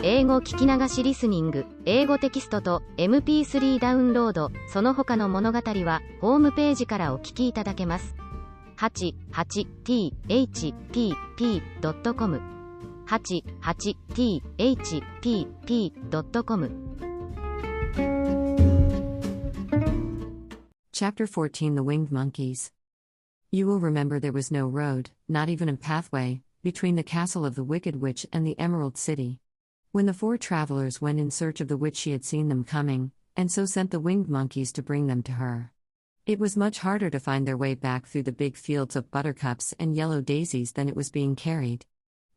英語聞き流しリスニング、英語テキストと MP3 ダウンロード、その他の物語はホームページからお聞きいただけます。88thpp.com 88thpp.com Chapter 14 The Winged Monkeys. You will remember there was no road, not even a pathway, between the castle of the Wicked Witch and the Emerald City. When the four travelers went in search of the witch, she had seen them coming, and so sent the winged monkeys to bring them to her. It was much harder to find their way back through the big fields of buttercups and yellow daisies than it was being carried.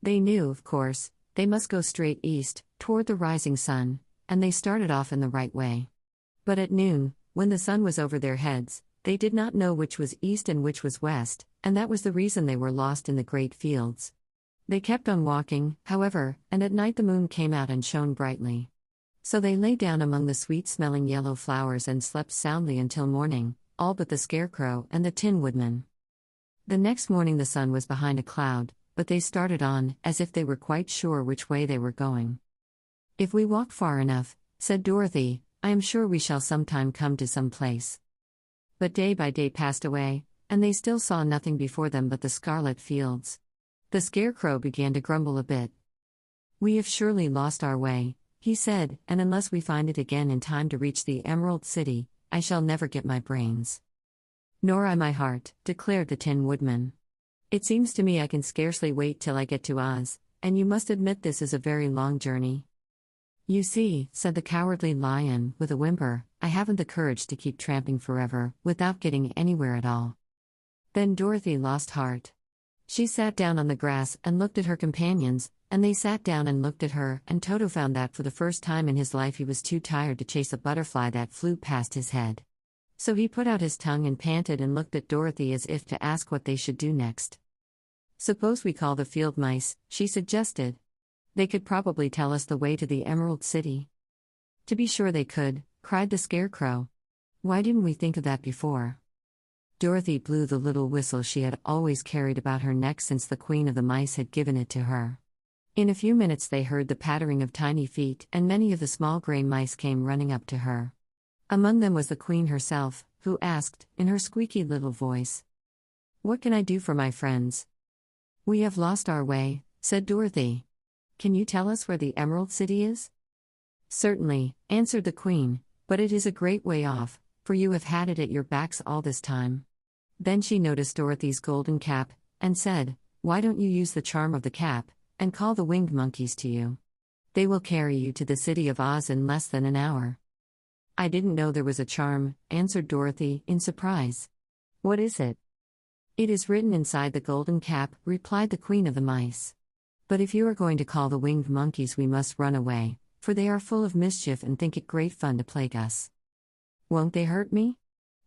They knew, of course, they must go straight east, toward the rising sun, and they started off in the right way. But at noon, when the sun was over their heads, they did not know which was east and which was west, and that was the reason they were lost in the great fields. They kept on walking, however, and at night the moon came out and shone brightly. So they lay down among the sweet-smelling yellow flowers and slept soundly until morning, all but the Scarecrow and the Tin Woodman. The next morning the sun was behind a cloud, but they started on, as if they were quite sure which way they were going. "If we walk far enough," said Dorothy, "I am sure we shall sometime come to some place." But day by day passed away, and they still saw nothing before them but the scarlet fields. The Scarecrow began to grumble a bit. "We have surely lost our way," he said, "and unless we find it again in time to reach the Emerald City, I shall never get my brains." "Nor I my heart," declared the Tin Woodman. "It seems to me I can scarcely wait till I get to Oz, and you must admit this is a very long journey." "You see," said the Cowardly Lion, with a whimper, "I haven't the courage to keep tramping forever, without getting anywhere at all." Then Dorothy lost heart. She sat down on the grass and looked at her companions, and they sat down and looked at her, and Toto found that for the first time in his life he was too tired to chase a butterfly that flew past his head. So he put out his tongue and panted and looked at Dorothy as if to ask what they should do next. "Suppose we call the field mice," she suggested. "They could probably tell us the way to the Emerald City." "To be sure they could," cried the Scarecrow. "Why didn't we think of that before?" Dorothy blew the little whistle she had always carried about her neck since the Queen of the Mice had given it to her. In a few minutes they heard the pattering of tiny feet, and many of the small gray mice came running up to her. Among them was the Queen herself, who asked, in her squeaky little voice, "What can I do for my friends?" "We have lost our way," said Dorothy. "Can you tell us where the Emerald City is?" "Certainly," answered the Queen, "but it is a great way off, for you have had it at your backs all this time." Then she noticed Dorothy's golden cap, and said, "Why don't you use the charm of the cap, and call the winged monkeys to you? They will carry you to the city of Oz in less than an hour." "I didn't know there was a charm," answered Dorothy, in surprise. "What is it?" "It is written inside the golden cap," replied the Queen of the Mice. "But if you are going to call the winged monkeys we must run away, for they are full of mischief and think it great fun to plague us." "Won't they hurt me?"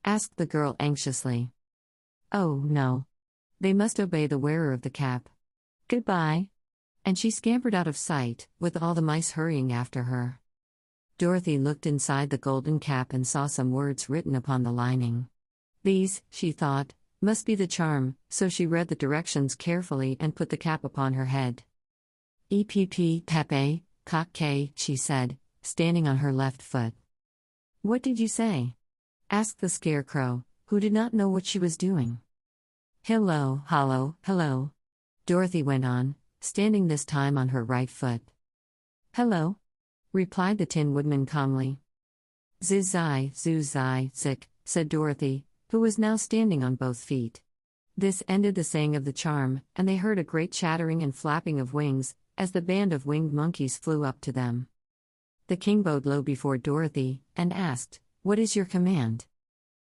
asked the girl anxiously. "Oh, no. They must obey the wearer of the cap. Goodbye." And she scampered out of sight, with all the mice hurrying after her. Dorothy looked inside the golden cap and saw some words written upon the lining. These, she thought, must be the charm, so she read the directions carefully and put the cap upon her head. "Epp Pepe, cock K," she said, standing on her left foot. "What did you say?" asked the Scarecrow, who did not know what she was doing. "Hello, hollow, hello," Dorothy went on, standing this time on her right foot. "Hello," replied the Tin Woodman calmly. "Zizai, zuzai, zik," said Dorothy, who was now standing on both feet. This ended the saying of the charm, and they heard a great chattering and flapping of wings, as the band of winged monkeys flew up to them. The king bowed low before Dorothy, and asked, "What is your command?"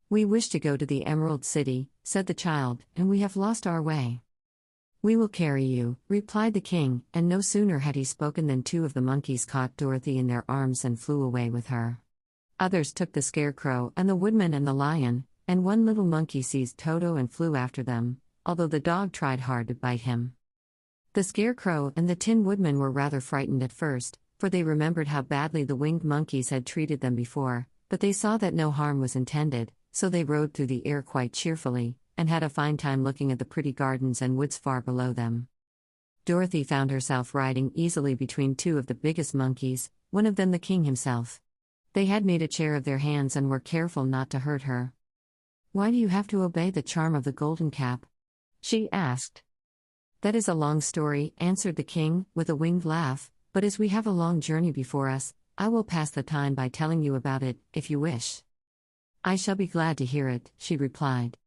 "We wish to go to the Emerald City," said the child, "and we have lost our way." "We will carry you," replied the king, and no sooner had he spoken than two of the monkeys caught Dorothy in their arms and flew away with her. Others took the Scarecrow and the Woodman and the Lion, and one little monkey seized Toto and flew after them, although the dog tried hard to bite him. The Scarecrow and the Tin Woodman were rather frightened at first, for they remembered how badly the winged monkeys had treated them before, but they saw that no harm was intended, so they rode through the air quite cheerfully, and had a fine time looking at the pretty gardens and woods far below them. Dorothy found herself riding easily between two of the biggest monkeys, one of them the king himself. They had made a chair of their hands and were careful not to hurt her. "Why do you have to obey the charm of the golden cap?" she asked. "That is a long story," answered the king, with a winged laugh, "but as we have a long journey before us, I will pass the time by telling you about it, if you wish." "I shall be glad to hear it," she replied.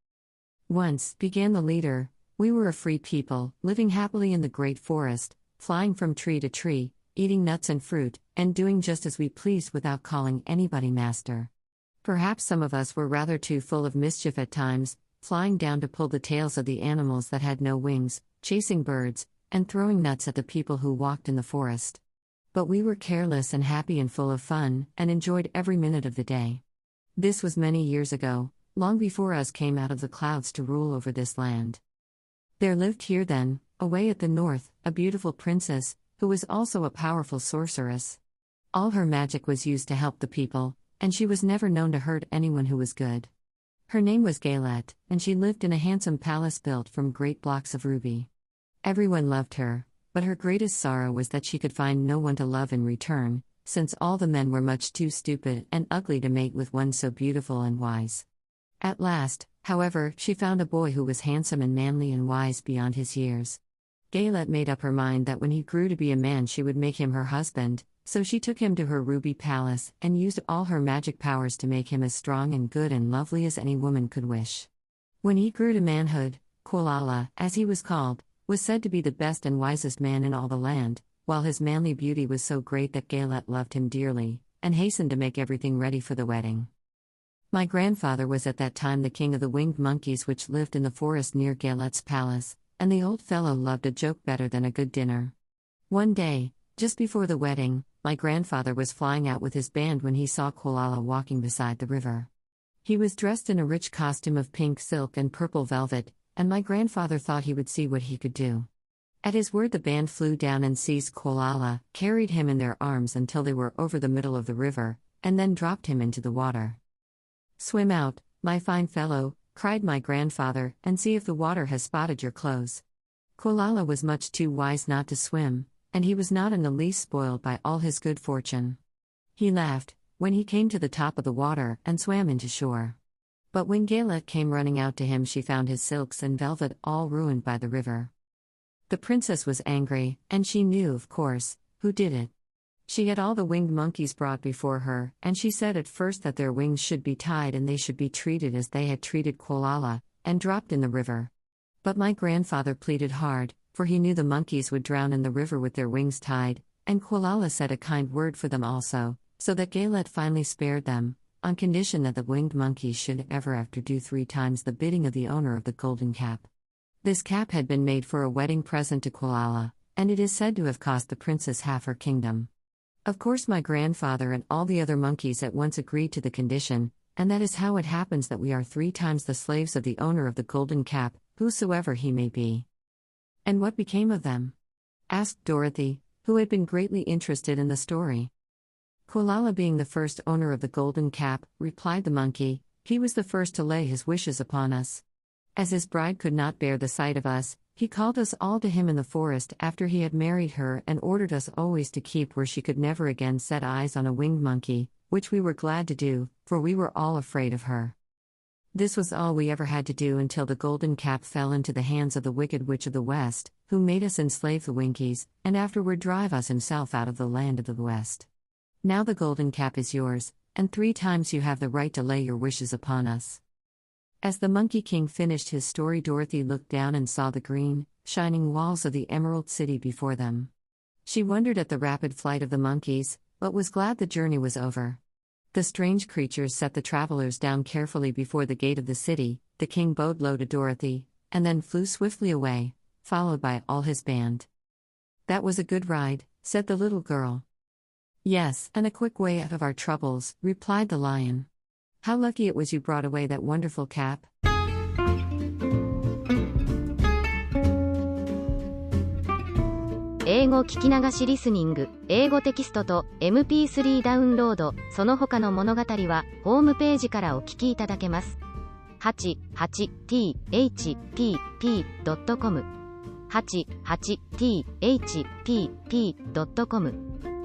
"Once," began the leader, "we were a free people, living happily in the great forest, flying from tree to tree, eating nuts and fruit, and doing just as we pleased without calling anybody master. Perhaps some of us were rather too full of mischief at times, flying down to pull the tails of the animals that had no wings, chasing birds, and throwing nuts at the people who walked in the forest. But we were careless and happy and full of fun, and enjoyed every minute of the day. This was many years ago, long before us came out of the clouds to rule over this land. There lived here then, away at the north, a beautiful princess, who was also a powerful sorceress. All her magic was used to help the people, and she was never known to hurt anyone who was good. Her name was Galette, and she lived in a handsome palace built from great blocks of ruby. Everyone loved her, but her greatest sorrow was that she could find no one to love in return, since all the men were much too stupid and ugly to mate with one so beautiful and wise. At last, however, she found a boy who was handsome and manly and wise beyond his years. Galette made up her mind that when he grew to be a man she would make him her husband, so she took him to her ruby palace and used all her magic powers to make him as strong and good and lovely as any woman could wish. When he grew to manhood, Quolala, as he was called, was said to be the best and wisest man in all the land, while his manly beauty was so great that Galette loved him dearly, and hastened to make everything ready for the wedding. My grandfather was at that time the king of the winged monkeys which lived in the forest near Galette's palace, and the old fellow loved a joke better than a good dinner. One day, just before the wedding, my grandfather was flying out with his band when he saw Quolala walking beside the river. He was dressed in a rich costume of pink silk and purple velvet, and my grandfather thought he would see what he could do. At his word the band flew down and seized Quolala, carried him in their arms until they were over the middle of the river, and then dropped him into the water. "Swim out, my fine fellow," cried my grandfather, "and see if the water has spotted your clothes." Quolala was much too wise not to swim, and he was not in the least spoiled by all his good fortune. He laughed when he came to the top of the water and swam into shore. But when Galette came running out to him she found his silks and velvet all ruined by the river. The princess was angry, and she knew, of course, who did it. She had all the winged monkeys brought before her, and she said at first that their wings should be tied and they should be treated as they had treated Quolala, and dropped in the river. But my grandfather pleaded hard, for he knew the monkeys would drown in the river with their wings tied, and Quolala said a kind word for them also, so that Galette finally spared them, on condition that the winged monkeys should ever after do 3 times the bidding of the owner of the golden cap. This cap had been made for a wedding present to Quolala, and it is said to have cost the princess half her kingdom. Of course my grandfather and all the other monkeys at once agreed to the condition, and that is how it happens that we are 3 times the slaves of the owner of the golden cap, whosoever he may be. "And what became of them?" asked Dorothy, who had been greatly interested in the story. "Quolala being the first owner of the golden cap," replied the monkey, "he was the first to lay his wishes upon us. As his bride could not bear the sight of us, he called us all to him in the forest after he had married her and ordered us always to keep where she could never again set eyes on a winged monkey, which we were glad to do, for we were all afraid of her. This was all we ever had to do until the golden cap fell into the hands of the wicked witch of the west, who made us enslave the winkies, and afterward drive us himself out of the land of the west. Now the golden cap is yours, and 3 times you have the right to lay your wishes upon us." As the Monkey King finished his story, Dorothy looked down and saw the green, shining walls of the Emerald City before them. She wondered at the rapid flight of the monkeys, but was glad the journey was over. The strange creatures set the travelers down carefully before the gate of the city. The king bowed low to Dorothy, and then flew swiftly away, followed by all his band. "That was a good ride," said the little girl. "Yes, and a quick way out of our troubles," replied the lion. "How lucky it was you brought away that wonderful cap."英語聞き流しリスニング、英語テキストと MP3 ダウンロード、その他の物語はホームページからお聞きいただけます。88thpp.com 88thpp.com